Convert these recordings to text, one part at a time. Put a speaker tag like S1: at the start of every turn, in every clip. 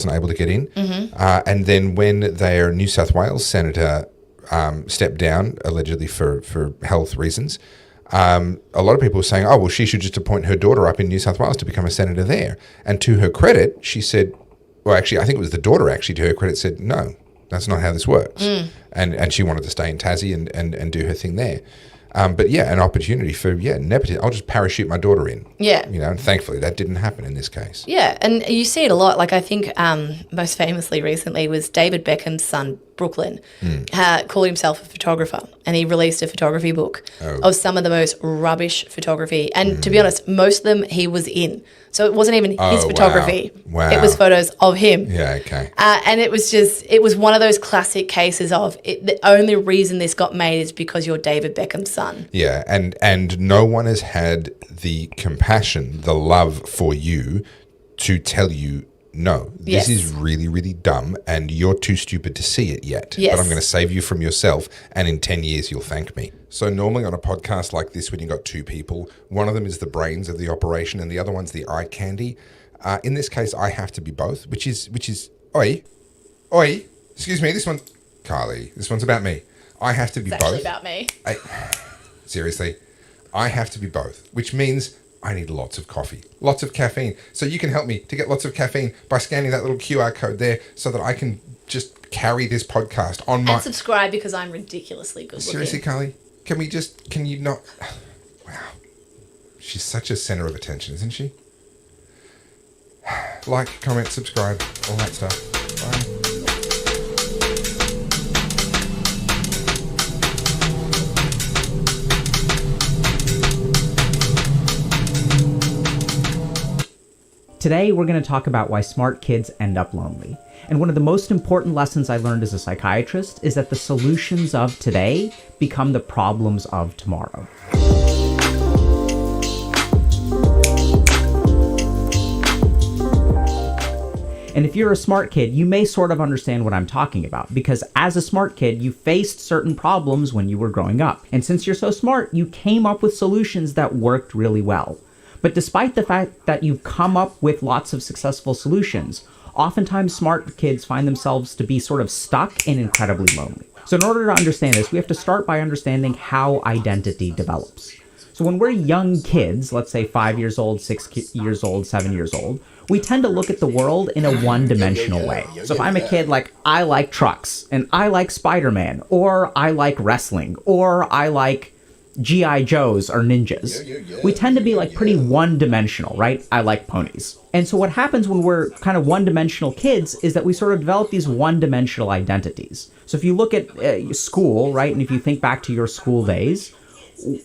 S1: wasn't able to get in. And then when their New South Wales senator stepped down, allegedly for health reasons, a lot of people were saying, oh, well, she should just appoint her daughter up in New South Wales to become a senator there. And to her credit, she said, well, actually, I think it was the daughter actually, to her credit, said, no, that's not how this works. And she wanted to stay in Tassie and do her thing there. But yeah, an opportunity for, nepotism. I'll just parachute my daughter in.
S2: Yeah.
S1: And thankfully that didn't happen in this case.
S2: Yeah, and you see it a lot. Like I think most famously recently was David Beckham's son, Brooklyn, called himself a photographer, and he released a photography book of some of the most rubbish photography. And to be honest, most of them he was in. So it wasn't even his photography.
S1: Wow.
S2: It was photos of him.
S1: Yeah, okay.
S2: And it was one of those classic cases of the only reason this got made is because you're David Beckham's son.
S1: Yeah, and no one has had the compassion, the love for you to tell you, no, this is really, really dumb and you're too stupid to see it yet.
S2: Yes.
S1: But I'm going to save you from yourself and in 10 years you'll thank me. So normally on a podcast like this, when you've got two people, one of them is the brains of the operation and the other one's the eye candy. In this case, I have to be both, which is, oi, excuse me, Carly, this one's about me. I have to be both.
S2: It's actually about me.
S1: Seriously, I have to be both, which means I need lots of coffee, lots of caffeine. So you can help me to get lots of caffeine by scanning that little QR code there so that I can just carry this podcast on my...
S2: And subscribe because I'm ridiculously good looking.
S1: Seriously, Carly, can you not... Wow. She's such a center of attention, isn't she? Like, comment, subscribe, all that stuff. Bye.
S3: Today, we're going to talk about why smart kids end up lonely. And one of the most important lessons I learned as a psychiatrist is that the solutions of today become the problems of tomorrow. And if you're a smart kid, you may sort of understand what I'm talking about, because as a smart kid, you faced certain problems when you were growing up. And since you're so smart, you came up with solutions that worked really well. But despite the fact that you've come up with lots of successful solutions, oftentimes smart kids find themselves to be sort of stuck and incredibly lonely. So in order to understand this, we have to start by understanding how identity develops. So when we're young kids, let's say 5 years old, 6 years old, 7 years old, we tend to look at the world in a one-dimensional way. So if I'm a kid, like, I like trucks, and I like Spider-Man, or I like wrestling, or I like G.I. Joes or ninjas. We tend to be like pretty one-dimensional, right? I like ponies. And so what happens when we're kind of one-dimensional kids is that we sort of develop these one-dimensional identities. So if you look at school, right, and if you think back to your school days,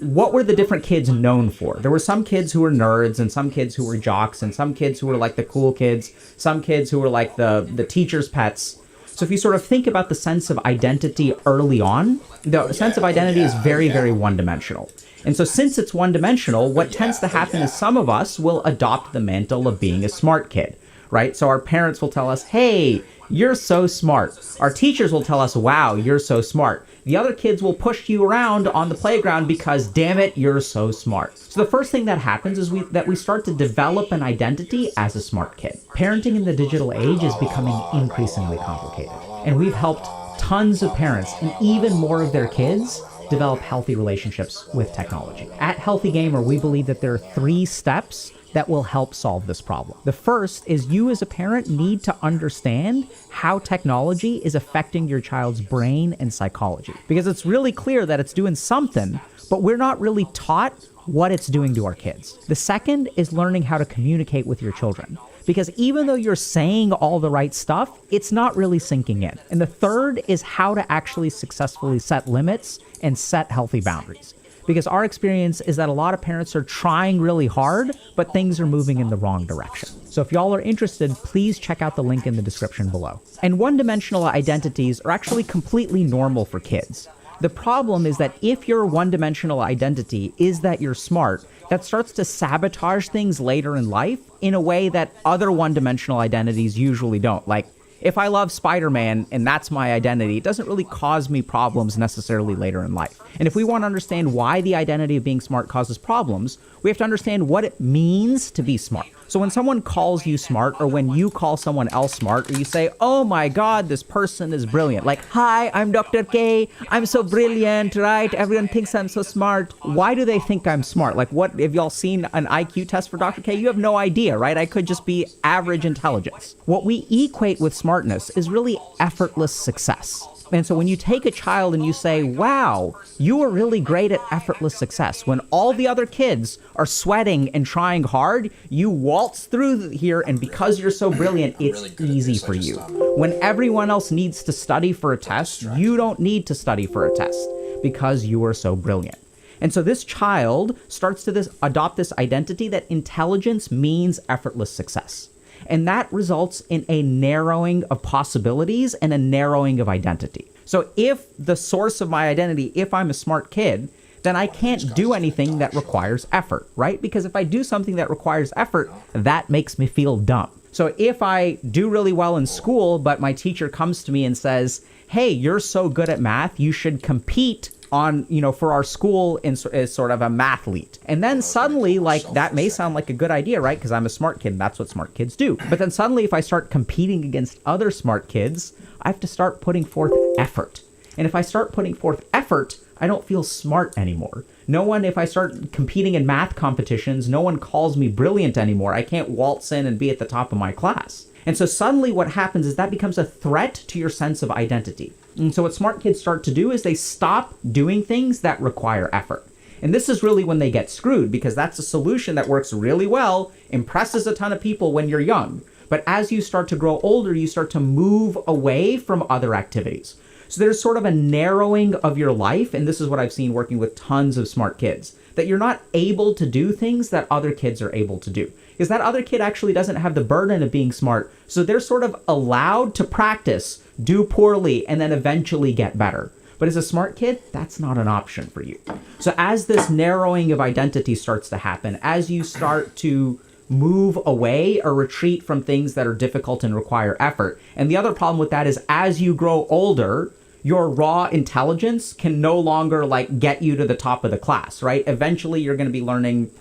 S3: what were the different kids known for? There were some kids who were nerds and some kids who were jocks and some kids who were like the cool kids, some kids who were like the teacher's pets. So if you sort of think about the sense of identity early on, the sense of identity is very, very one-dimensional. And so since it's one-dimensional, what tends to happen is some of us will adopt the mantle of being a smart kid, right? So our parents will tell us, hey, you're so smart. Our teachers will tell us, wow, you're so smart. The other kids will push you around on the playground because, damn it, you're so smart. So the first thing that happens is that we start to develop an identity as a smart kid. Parenting in the digital age is becoming increasingly complicated. And we've helped tons of parents and even more of their kids develop healthy relationships with technology. At Healthy Gamer, we believe that there are 3 steps that will help solve this problem. The first is you as a parent need to understand how technology is affecting your child's brain and psychology. Because it's really clear that it's doing something, but we're not really taught what it's doing to our kids. The second is learning how to communicate with your children. Because even though you're saying all the right stuff, it's not really sinking in. And the third is how to actually successfully set limits and set healthy boundaries. Because our experience is that a lot of parents are trying really hard, but things are moving in the wrong direction. So if y'all are interested, please check out the link in the description below. And one-dimensional identities are actually completely normal for kids. The problem is that if your one-dimensional identity is that you're smart, that starts to sabotage things later in life in a way that other one-dimensional identities usually don't. Like, if I love Spider-Man and that's my identity, it doesn't really cause me problems necessarily later in life. And if we want to understand why the identity of being smart causes problems, we have to understand what it means to be smart. So when someone calls you smart, or when you call someone else smart, or you say, oh my God, this person is brilliant. Like, hi, I'm Dr. K. I'm so brilliant, right? Everyone thinks I'm so smart. Why do they think I'm smart? Like, what, have y'all seen an IQ test for Dr. K? You have no idea, right? I could just be average intelligence. What we equate with smartness is really effortless success. And so when you take a child and you say, wow, you are really great at effortless success, when all the other kids are sweating and trying hard, you waltz through here, and because you're so brilliant, it's easy for you. When everyone else needs to study for a test, you don't need to study for a test because you are so brilliant. And so this child starts to adopt this identity that intelligence means effortless success. And that results in a narrowing of possibilities and a narrowing of identity. So if the source of my identity, if I'm a smart kid, then I can't do anything that requires effort, right? Because if I do something that requires effort, that makes me feel dumb. So if I do really well in school, but my teacher comes to me and says, hey, you're so good at math, you should compete on, for our school as sort of a mathlete. And then suddenly, like, that may sound like a good idea, right? Because I'm a smart kid and that's what smart kids do. But then suddenly, if I start competing against other smart kids, I have to start putting forth effort. And if I start putting forth effort, I don't feel smart anymore. If I start competing in math competitions, no one calls me brilliant anymore. I can't waltz in and be at the top of my class. And so suddenly what happens is that becomes a threat to your sense of identity. And so what smart kids start to do is they stop doing things that require effort. And this is really when they get screwed, because that's a solution that works really well, impresses a ton of people when you're young. But as you start to grow older, you start to move away from other activities. So there's sort of a narrowing of your life, and this is what I've seen working with tons of smart kids, that you're not able to do things that other kids are able to do. Because that other kid actually doesn't have the burden of being smart, so they're sort of allowed to practice, do poorly, and then eventually get better. But as a smart kid, that's not an option for you. So as this narrowing of identity starts to happen, as you start to move away or retreat from things that are difficult and require effort. And the other problem with that is as you grow older, your raw intelligence can no longer get you to the top of the class, right? Eventually you're going to be learning,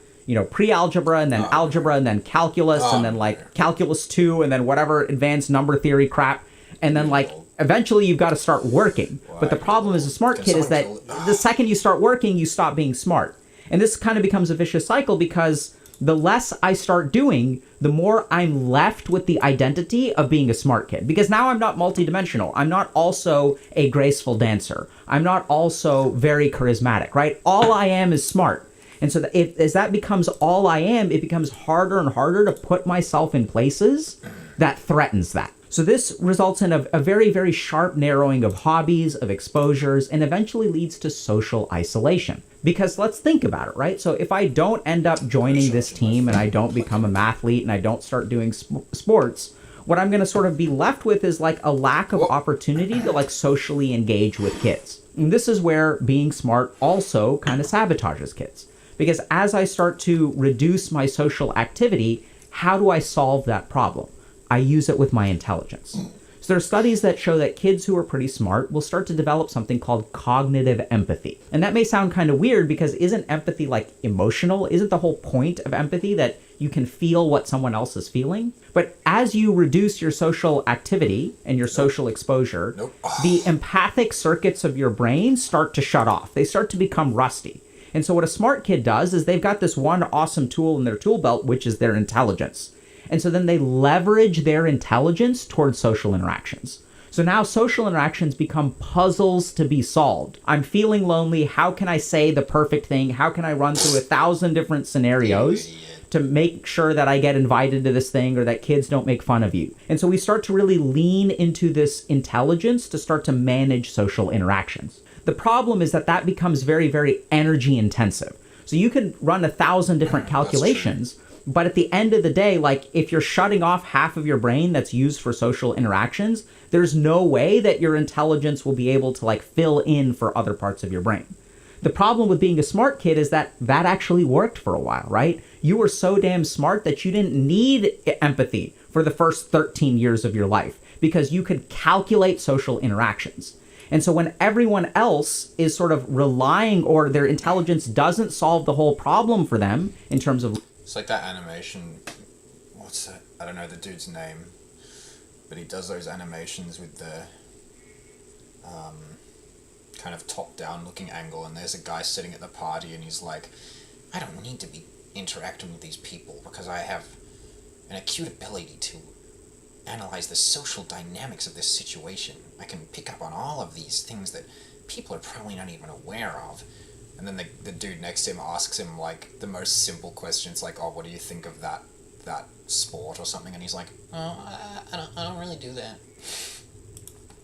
S3: pre-algebra and then algebra and then calculus and then calculus 2 and then whatever advanced number theory crap. And then eventually you've got to start working. But the problem as a smart kid is that the second you start working, you stop being smart. And this kind of becomes a vicious cycle because the less I start doing, the more I'm left with the identity of being a smart kid. Because now I'm not multidimensional. I'm not also a graceful dancer. I'm not also very charismatic, right? All I am is smart. And so as that becomes all I am, it becomes harder and harder to put myself in places that threatens that. So this results in a very, very sharp narrowing of hobbies, of exposures, and eventually leads to social isolation. Because let's think about it, right? So if I don't end up joining this team and I don't become a mathlete and I don't start doing sports, what I'm going to sort of be left with is a lack of opportunity to socially engage with kids. And this is where being smart also kind of sabotages kids. Because as I start to reduce my social activity, how do I solve that problem? I use it with my intelligence. So there are studies that show that kids who are pretty smart will start to develop something called cognitive empathy. And that may sound kind of weird because isn't empathy emotional? Isn't the whole point of empathy that you can feel what someone else is feeling? But as you reduce your social activity and your social exposure, the empathic circuits of your brain start to shut off. They start to become rusty. And so what a smart kid does is they've got this one awesome tool in their tool belt, which is their intelligence. And so then they leverage their intelligence towards social interactions. So now social interactions become puzzles to be solved. I'm feeling lonely. How can I say the perfect thing? How can I run through 1,000 different scenarios to make sure that I get invited to this thing or that kids don't make fun of you? And so we start to really lean into this intelligence to start to manage social interactions. The problem is that becomes very, very energy intensive. So you could run 1,000 different calculations, but at the end of the day, if you're shutting off half of your brain that's used for social interactions, there's no way that your intelligence will be able to fill in for other parts of your brain. The problem with being a smart kid is that actually worked for a while, right? You were so damn smart that you didn't need empathy for the first 13 years of your life because you could calculate social interactions. And so when everyone else is sort of relying or their intelligence doesn't solve the whole problem for them in terms of...
S4: It's like that animation I don't know the dude's name, but he does those animations with the kind of top-down looking angle, and there's a guy sitting at the party, and he's like, I don't need to be interacting with these people because I have an acute ability to analyze the social dynamics of this situation. I can pick up on all of these things that people are probably not even aware of. And then the dude next to him asks him, like, the most simple questions, like, oh, what do you think of that sport or something? And he's like, oh, I don't really do that.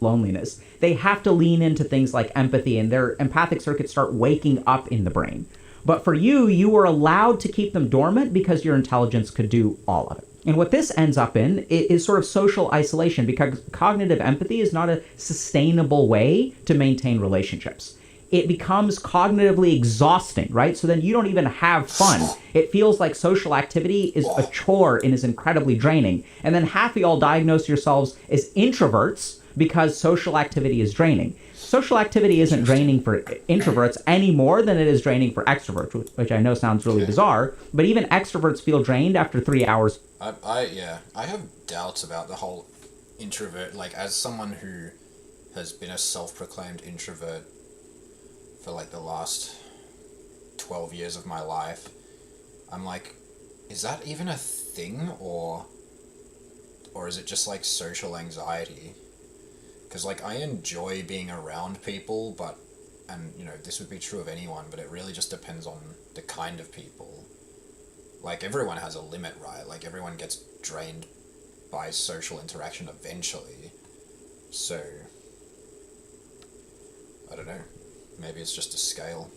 S3: Loneliness. They have to lean into things like empathy, and their empathic circuits start waking up in the brain. But for you were allowed to keep them dormant because your intelligence could do all of it. And what this ends up in is sort of social isolation, because cognitive empathy is not a sustainable way to maintain relationships. It becomes cognitively exhausting, right? So then you don't even have fun. It feels like social activity is a chore and is incredibly draining. And then half of y'all diagnose yourselves as introverts because social activity is draining. Social activity isn't draining for introverts any more than it is draining for extroverts, which I know sounds really bizarre, but even extroverts feel drained after 3 hours.
S4: I have doubts about the whole introvert, like, as someone who has been a self-proclaimed introvert for like the last 12 years of my life, I'm like, is that even a thing, or is it just like social anxiety? Because like I enjoy being around people, and you know, this would be true of anyone, but it really just depends on the kind of people. Like, everyone has a limit, right? Like, everyone gets drained by social interaction eventually. So, I don't know. Maybe it's just a scale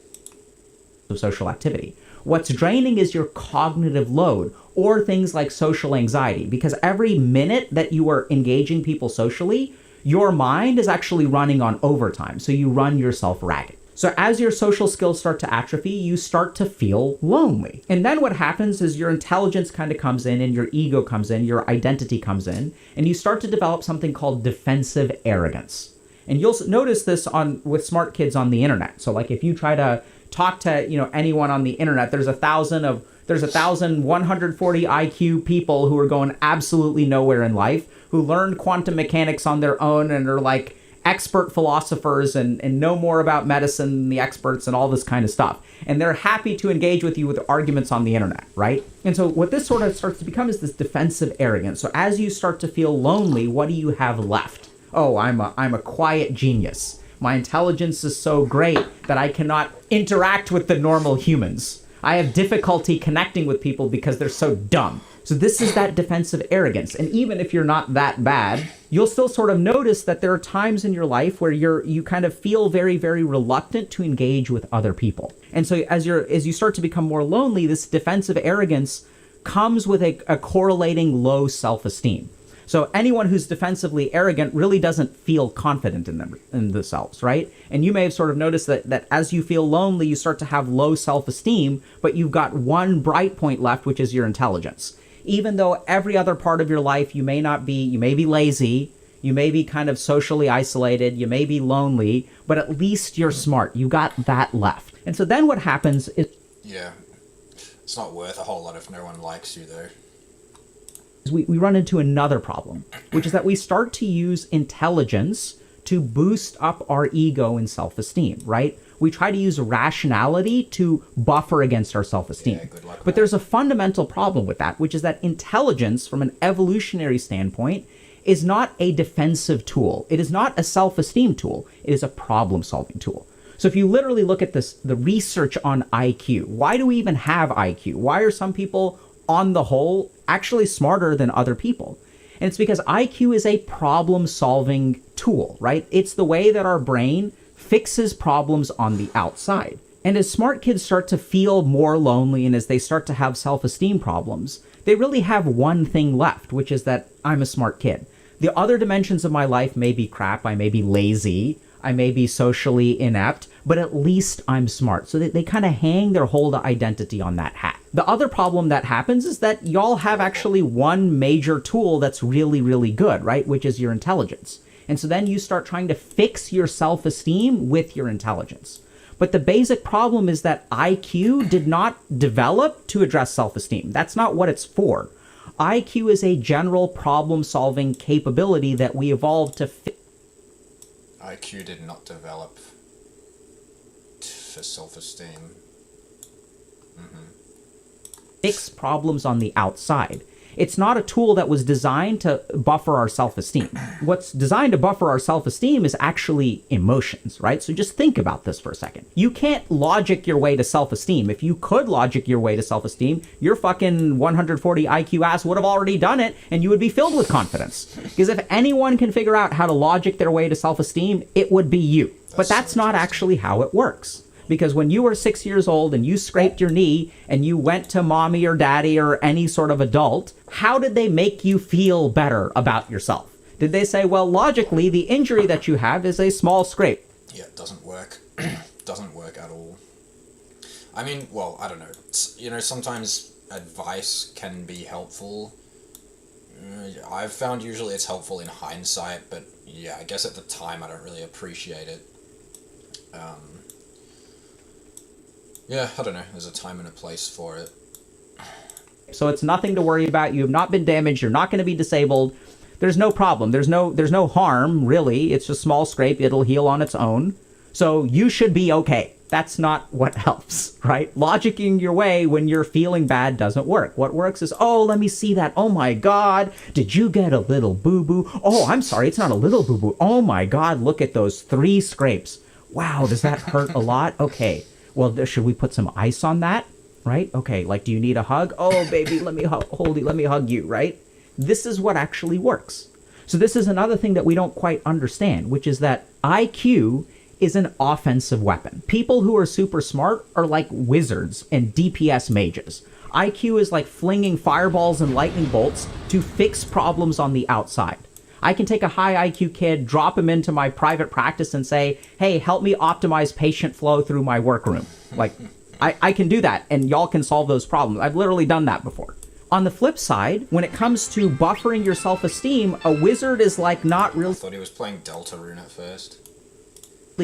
S3: of social activity. What's draining is your cognitive load, or things like social anxiety, because every minute that you are engaging people socially, your mind is actually running on overtime. So you run yourself ragged. So as your social skills start to atrophy, you start to feel lonely. And then what happens is your intelligence kind of comes in, and your ego comes in, your identity comes in, and you start to develop something called defensive arrogance. And you'll notice this with smart kids on the internet. So like if you try to talk to, anyone on the internet, there's 1,140 IQ people who are going absolutely nowhere in life, who learned quantum mechanics on their own and are like expert philosophers and know more about medicine than the experts and all this kind of stuff. And they're happy to engage with you with arguments on the internet, right? And so what this sort of starts to become is this defensive arrogance. So as you start to feel lonely, what do you have left? Oh, I'm a quiet genius. My intelligence is so great that I cannot interact with the normal humans. I have difficulty connecting with people because they're so dumb. So this is that defensive arrogance. And even if you're not that bad, you'll still sort of notice that there are times in your life where you kind of feel very, very reluctant to engage with other people. And so as you start to become more lonely, this defensive arrogance comes with a correlating low self-esteem. So anyone who's defensively arrogant really doesn't feel confident in themselves, right? And you may have sort of noticed that as you feel lonely, you start to have low self-esteem, but you've got one bright point left, which is your intelligence. Even though every other part of your life, you may be lazy, you may be kind of socially isolated, you may be lonely, but at least you're smart. You got that left. And so then what happens is...
S4: Yeah. It's not worth a whole lot if no one likes you, though.
S3: We run into another problem, which is that we start to use intelligence to boost up our ego and self-esteem, right? We try to use rationality to buffer against our self-esteem.
S4: Yeah, good luck with
S3: but there's a fundamental problem with that, which is that intelligence, from an evolutionary standpoint, is not a defensive tool. It is not a self-esteem tool. It is a problem-solving tool. So if you literally look at the research on IQ, why do we even have IQ? Why are some people, on the whole, actually smarter than other people? And it's because IQ is a problem-solving tool, right? It's the way that our brain fixes problems on the outside. And as smart kids start to feel more lonely, and as they start to have self-esteem problems, they really have one thing left, which is that I'm a smart kid. The other dimensions of my life may be crap. I may be lazy. I may be socially inept, but at least I'm smart. So they kind of hang their whole identity on that hat. The other problem that happens is that y'all have actually one major tool that's really, really good, right? Which is your intelligence. And so then you start trying to fix your self-esteem with your intelligence. But the basic problem is that IQ did not develop to address self-esteem. That's not what it's for. IQ is a general problem-solving capability that we evolved to
S4: IQ did not develop for self-esteem.
S3: fix problems on the outside. It's not a tool that was designed to buffer our self-esteem. What's designed to buffer our self-esteem is actually emotions, right? So just think about this for a second. You can't logic your way to self-esteem. If you could logic your way to self-esteem, your fucking 140 IQ ass would have already done it, and you would be filled with confidence. Because if anyone can figure out how to logic their way to self-esteem, it would be you. But that's not actually how it works. Because when you were 6 years old and you scraped your knee and you went to mommy or daddy or any sort of adult, how did they make you feel better about yourself? Did they say, well, logically, the injury that you have is a small scrape?
S4: Yeah, it doesn't work. Doesn't work at all. I mean, well, I don't know. You know, sometimes advice can be helpful. I've found usually it's helpful in hindsight, but yeah, I guess at the time I don't really appreciate it. Yeah, I don't know. There's a time and a place for it.
S3: So it's nothing to worry about. You have not been damaged. You're not going to be disabled. There's no problem. There's no harm, really. It's a small scrape. It'll heal on its own. So you should be okay. That's not what helps, right? Logicking your way when you're feeling bad doesn't work. What works is, oh, let me see that. Oh my God, did you get a little boo-boo? Oh, I'm sorry, it's not a little boo-boo. Oh my God, look at those 3 scrapes. Wow, does that hurt a lot? Okay. Well, should we put some ice on that, right? Okay, like, do you need a hug? Oh, baby, let me hold you, let me hug you, right? This is what actually works. So this is another thing that we don't quite understand, which is that IQ is an offensive weapon. People who are super smart are like wizards and DPS mages. IQ is like flinging fireballs and lightning bolts to fix problems on the outside. I can take a high IQ kid, drop him into my private practice and say, hey, help me optimize patient flow through my workroom. Like, I can do that, and y'all can solve those problems. I've literally done that before. On the flip side, when it comes to buffering your self-esteem, a wizard is like not really...
S4: I thought he was playing Deltarune at first.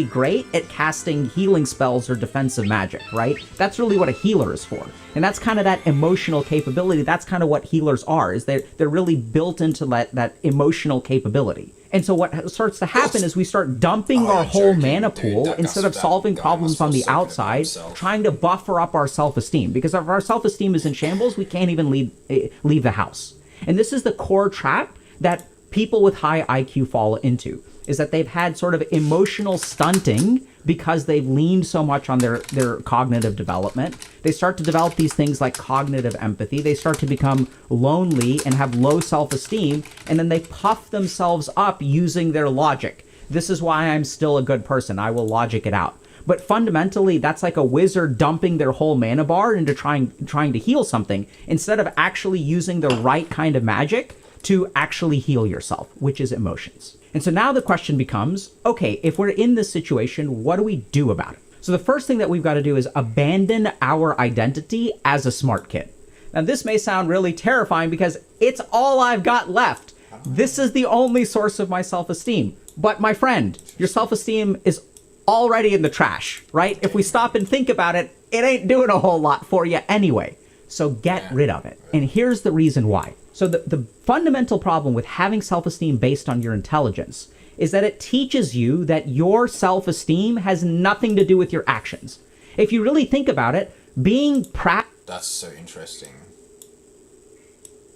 S3: Great at casting healing spells or defensive magic, right? That's really what a healer is for. And that's kind of that emotional capability. That's kind of what healers are, is they're really built into that emotional capability. And so what starts to happen is we start dumping our whole mana pool instead of solving problems on the outside, trying to buffer up our self-esteem. Because if our self-esteem is in shambles, we can't even leave the house. And this is the core trap that people with high IQ fall into, is that they've had sort of emotional stunting because they've leaned so much on their cognitive development. They start to develop these things like cognitive empathy. They start to become lonely and have low self-esteem, and then they puff themselves up using their logic. This is why I'm still a good person. I will logic it out. But fundamentally, that's like a wizard dumping their whole mana bar into trying to heal something, instead of actually using the right kind of magic to actually heal yourself, which is emotions. And so now the question becomes, okay, if we're in this situation, what do we do about it? So the first thing that we've got to do is abandon our identity as a smart kid. Now this may sound really terrifying because it's all I've got left. This is the only source of my self-esteem. But my friend, your self-esteem is already in the trash, right? If we stop and think about it, it ain't doing a whole lot for you anyway. So get rid of it. And here's the reason why. So the fundamental problem with having self-esteem based on your intelligence is that it teaches you that your self-esteem has nothing to do with your actions. If you really think about it, being proud...
S4: That's so interesting.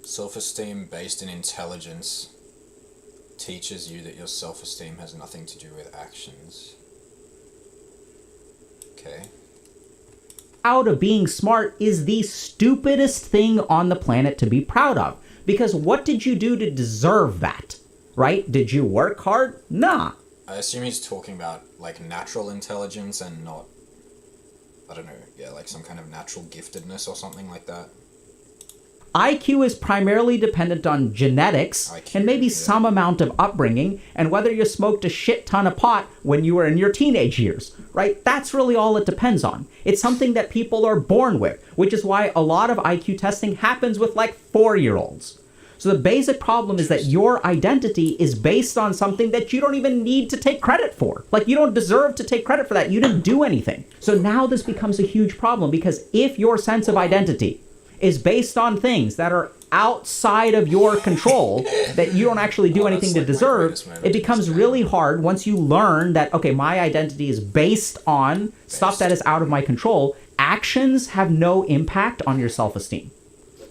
S4: Self-esteem based in intelligence teaches you that your self-esteem has nothing to do with actions. Okay.
S3: Proud of being smart is the stupidest thing on the planet to be proud of. Because what did you do to deserve that, right? Did you work hard? Nah.
S4: I assume he's talking about, like, natural intelligence and not, I don't know, yeah, like some kind of natural giftedness or something like that.
S3: IQ is primarily dependent on genetics and maybe some amount of upbringing and whether you smoked a shit ton of pot when you were in your teenage years, right? That's really all it depends on. It's something that people are born with, which is why a lot of IQ testing happens with like 4-year-olds. So the basic problem is that your identity is based on something that you don't even need to take credit for. Like, you don't deserve to take credit for that. You didn't do anything. So now this becomes a huge problem because if your sense of identity is based on things that are outside of your control that you don't actually do anything to deserve, it becomes really hard once you learn that, okay, my identity is based on stuff that is out of my control. Actions have no impact on your self-esteem.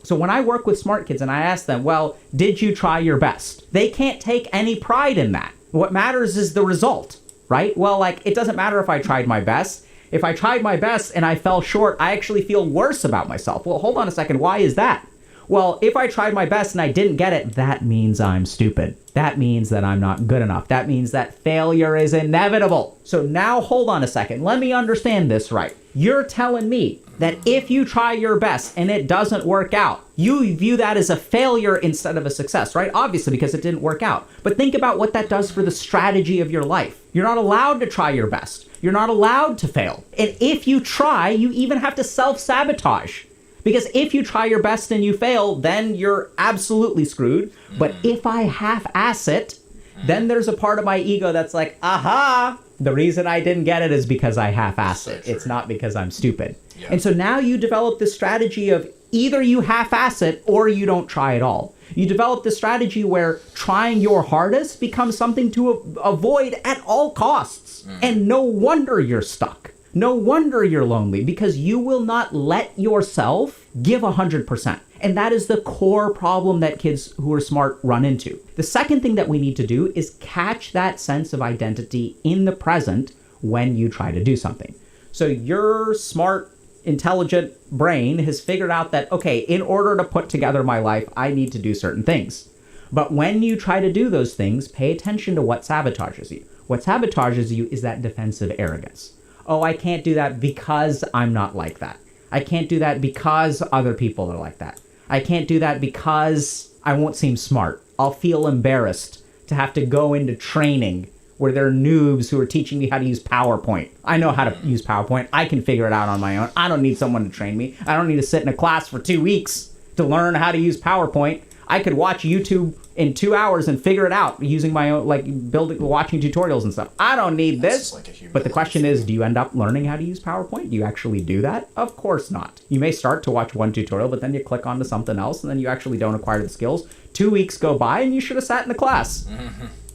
S3: So when I work with smart kids and I ask them, well, did you try your best? They can't take any pride in that. What matters is the result, right? Well, like, it doesn't matter if I tried my best. If I tried my best and I fell short, I actually feel worse about myself. Well, hold on a second. Why is that? Well, if I tried my best and I didn't get it, that means I'm stupid. That means that I'm not good enough. That means that failure is inevitable. So now hold on a second. Let me understand this right. You're telling me that if you try your best and it doesn't work out, you view that as a failure instead of a success, right? Obviously, because it didn't work out. But think about what that does for the strategy of your life. You're not allowed to try your best. You're not allowed to fail. And if you try, you even have to self-sabotage. Because if you try your best and you fail, then you're absolutely screwed. But if I half-ass it, then there's a part of my ego that's like, aha, the reason I didn't get it is because I half-assed it. It's not because I'm stupid. Yeah. And so now you develop this strategy of either you half-ass it or you don't try at all. You develop this strategy where trying your hardest becomes something to avoid at all costs. And no wonder you're stuck. No wonder you're lonely, because you will not let yourself give 100%. And that is the core problem that kids who are smart run into. The second thing that we need to do is catch that sense of identity in the present when you try to do something. So your smart, intelligent brain has figured out that, okay, in order to put together my life, I need to do certain things. But when you try to do those things, pay attention to what sabotages you. What sabotages you is that defensive arrogance. Oh, I can't do that because I'm not like that. I can't do that because other people are like that. I can't do that because I won't seem smart. I'll feel embarrassed to have to go into training where there are noobs who are teaching me how to use PowerPoint. I know how to use PowerPoint. I can figure it out on my own. I don't need someone to train me. I don't need to sit in a class for 2 weeks to learn how to use PowerPoint. I could watch YouTube in 2 hours and figure it out using my own, like watching tutorials and stuff. I don't need this. But the question is, do you end up learning how to use PowerPoint? Do you actually do that? Of course not. You may start to watch one tutorial, but then you click onto something else and then you actually don't acquire the skills. 2 weeks go by and you should have sat in the class.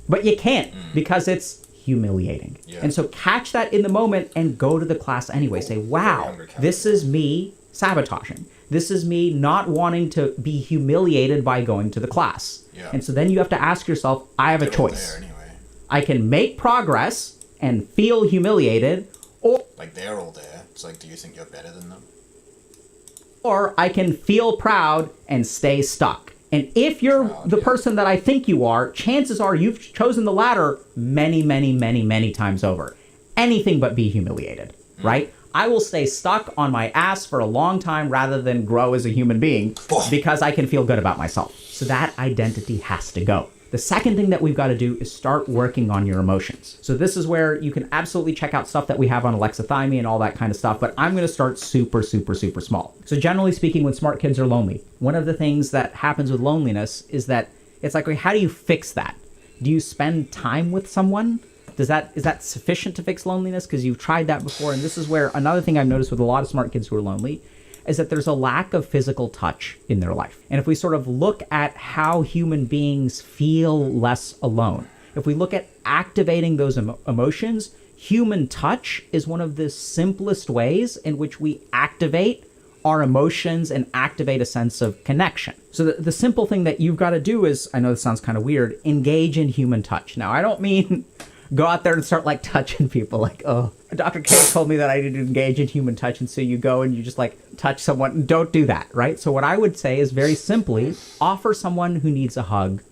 S3: But you can't because it's humiliating. Yeah. And so catch that in the moment and go to the class anyway. Say, wow, this is me sabotaging. This is me not wanting to be humiliated by going to the class. Yeah. And so then you have to ask yourself, I have a choice. Anyway. I can make progress and feel humiliated, or...
S4: Like, they're all there. It's like, do you think you're better than them?
S3: Or I can feel proud and stay stuck. And if you're the person that I think you are, chances are you've chosen the latter many, many, many, many times over. Anything but be humiliated, right? I will stay stuck on my ass for a long time rather than grow as a human being because I can feel good about myself. So that identity has to go. The second thing that we've got to do is start working on your emotions. So this is where you can absolutely check out stuff that we have on Alexithymia and all that kind of stuff, but I'm going to start super, super, super small. So generally speaking, when smart kids are lonely, one of the things that happens with loneliness is that it's like, how do you fix that? Do you spend time with someone? Is that sufficient to fix loneliness? Because you've tried that before. And this is where another thing I've noticed with a lot of smart kids who are lonely is that there's a lack of physical touch in their life. And if we sort of look at how human beings feel less alone, if we look at activating those emotions, human touch is one of the simplest ways in which we activate our emotions and activate a sense of connection. So the simple thing that you've got to do is, I know this sounds kind of weird, engage in human touch. Now, I don't mean go out there and start like touching people like, oh, Dr. K told me that I need to engage in human touch. And so you go and you just like touch someone. Don't do that, right? So what I would say is very simply offer someone who needs a hug.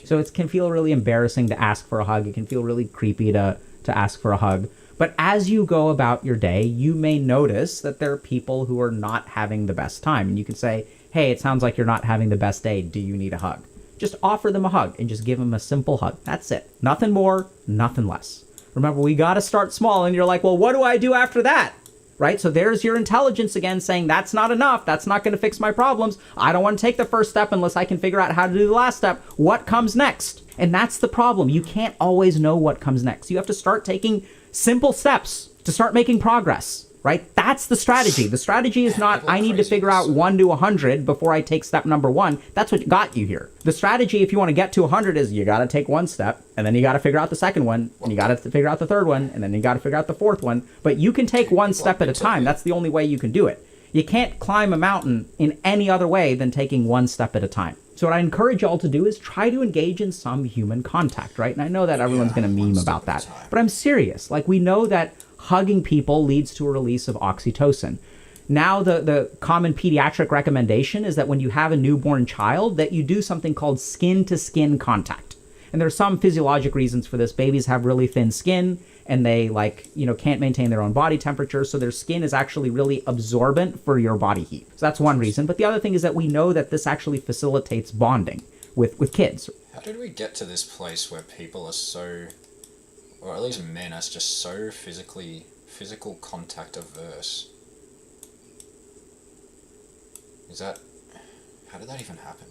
S3: So it can feel really embarrassing to ask for a hug. It can feel really creepy to ask for a hug. But as you go about your day, you may notice that there are people who are not having the best time. And you can say, hey, it sounds like you're not having the best day. Do you need a hug? Just offer them a hug and just give them a simple hug. That's it. Nothing more, nothing less. Remember, we got to start small. And you're like, well, what do I do after that? Right? So there's your intelligence again saying that's not enough. That's not going to fix my problems. I don't want to take the first step unless I can figure out how to do the last step. What comes next? And that's the problem. You can't always know what comes next. You have to start taking simple steps to start making progress. right? That's the strategy. The strategy is not, I need to figure out 1 to 100 before I take step number 1. That's what got you here. The strategy, if you want to get to 100, is you got to take one step, and then you got to figure out the second one, and you got to figure out the third one, and then you got to figure out the fourth one. But you can take one step at a time. That's the only way you can do it. You can't climb a mountain in any other way than taking one step at a time. So what I encourage y'all to do is try to engage in some human contact, right? And I know that everyone's going to meme about that, but I'm serious. Like, we know that hugging people leads to a release of oxytocin. Now, the common pediatric recommendation is that when you have a newborn child, that you do something called skin-to-skin contact. And there's some physiologic reasons for this. Babies have really thin skin, and they can't maintain their own body temperature, so their skin is actually really absorbent for your body heat. So that's one reason. But the other thing is that we know that this actually facilitates bonding with kids.
S4: How did we get to this place where people are so, or at least men are just so physical contact averse? How did that even happen?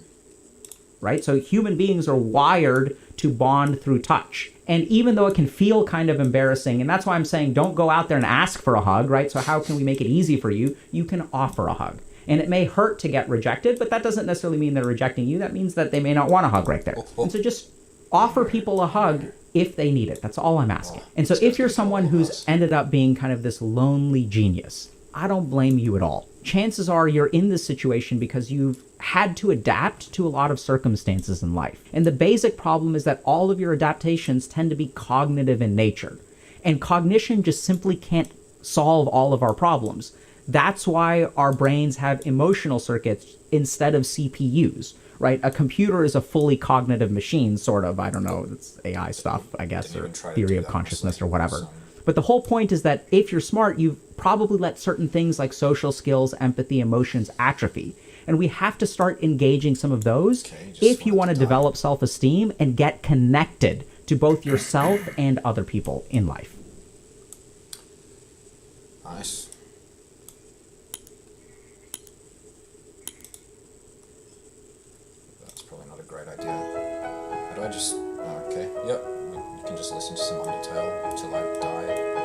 S3: Right? So human beings are wired to bond through touch. And even though it can feel kind of embarrassing, and that's why I'm saying don't go out there and ask for a hug, right? So how can we make it easy for you? You can offer a hug. And it may hurt to get rejected, but that doesn't necessarily mean they're rejecting you. That means that they may not want a hug right there. And so just offer people a hug if they need it. That's all I'm asking. And so if you're someone who's ended up being kind of this lonely genius, I don't blame you at all. Chances are you're in this situation because you've had to adapt to a lot of circumstances in life. And the basic problem is that all of your adaptations tend to be cognitive in nature. And cognition just simply can't solve all of our problems. That's why our brains have emotional circuits instead of CPUs, right? A computer is a fully cognitive machine, sort of. I don't know, it's AI stuff, I guess, or theory of consciousness or whatever. But the whole point is that if you're smart, you've probably let certain things like social skills, empathy, emotions atrophy. And we have to start engaging some of those if you want to develop self-esteem and get connected to both yourself and other people in life.
S4: Nice. That's probably not a great idea. How do I just... Oh, okay, yep. You can just listen to some Undertale until I die.